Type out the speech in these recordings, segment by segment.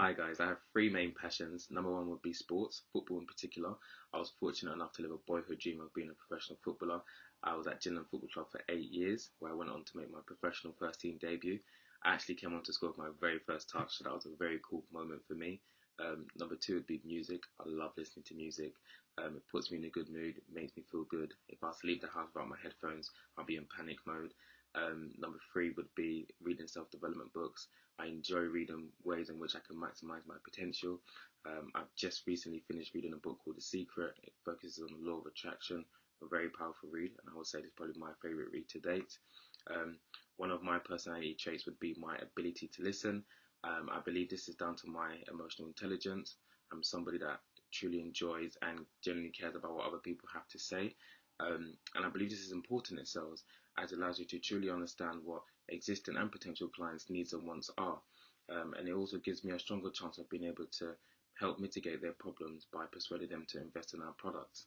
Hi guys, I have three main passions. Number one would be sports, football in particular. I was fortunate enough to live a boyhood dream of being a professional footballer. I was at Gillingham Football Club for 8 years, where I went on to make my professional first team debut. I actually came on to score my very first touch, so that was a very cool moment for me. Number two would be music. I love listening to music. It puts me in a good mood, it makes me feel good. If I was to leave the house without my headphones, I'll be in panic mode. Number three would be reading self-development books. I enjoy reading ways in which I can maximize my potential. I've just recently finished reading a book called The Secret. It focuses on the law of attraction, a very powerful read, and I would say it's probably my favorite read to date. Um, One of my personality traits would be my ability to listen. I believe this is down to my emotional intelligence. I'm somebody that truly enjoys and genuinely cares about what other people have to say. And I believe this is important in sales as it allows you to truly understand what existing and potential clients' needs and wants are. And it also gives me a stronger chance of being able to help mitigate their problems by persuading them to invest in our products.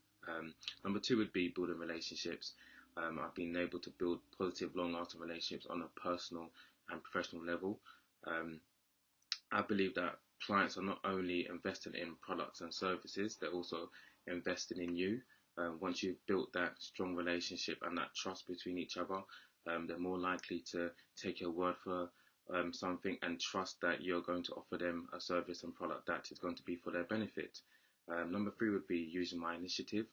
Number two would be building relationships. I've been able to build positive, long-lasting relationships on a personal and professional level. Um, I believe that clients are not only investing in products and services, they're also investing in you. Once you've built that strong relationship and that trust between each other, they're more likely to take your word for something and trust that you're going to offer them a service and product that is going to be for their benefit. Number three would be using my initiative.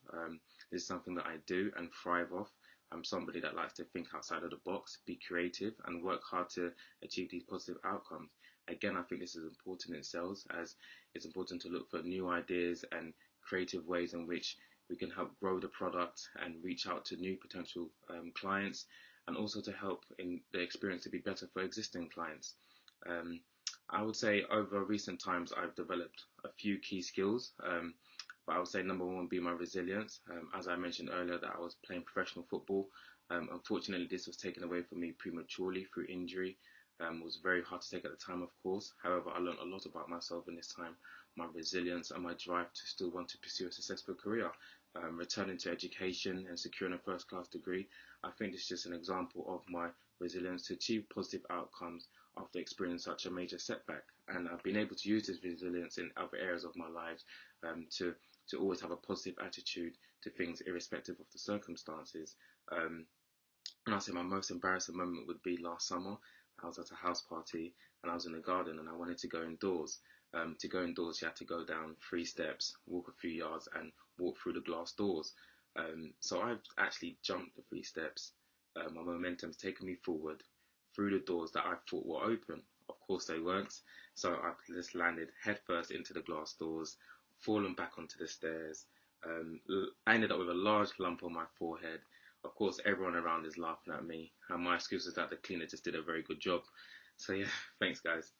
This is something that I do and thrive off. I'm somebody that likes to think outside of the box, be creative, and work hard to achieve these positive outcomes. Again, I think this is important in sales as it's important to look for new ideas and creative ways in which we can help grow the product and reach out to new potential clients, and also to help in the experience to be better for existing clients. Um, I would say over recent times I've developed a few key skills, but I would say number one would be my resilience. As I mentioned earlier, that I was playing professional football. Unfortunately, this was taken away from me prematurely through injury. It was very hard to take at the time, of course. However, I learned a lot about myself in this time, my resilience and my drive to still want to pursue a successful career. Returning to education and securing a first class degree, I think it's just an example of my resilience to achieve positive outcomes after experiencing such a major setback. And I've been able to use this resilience in other areas of my life to always have a positive attitude to things, irrespective of the circumstances. Um, and I'd say my most embarrassing moment would be last summer. I was at a house party and I was in the garden and I wanted to go indoors. To go indoors, you had to go down 3 steps, walk a few yards, and walk through the glass doors. So I've actually jumped the 3 steps. My momentum's taken me forward through the doors that I thought were open. Of course, they weren't. So I just landed headfirst into the glass doors, fallen back onto the stairs. I ended up with a large lump on my forehead. Of course, everyone around is laughing at me, and my excuse is that the cleaner just did a very good job. So yeah, thanks guys.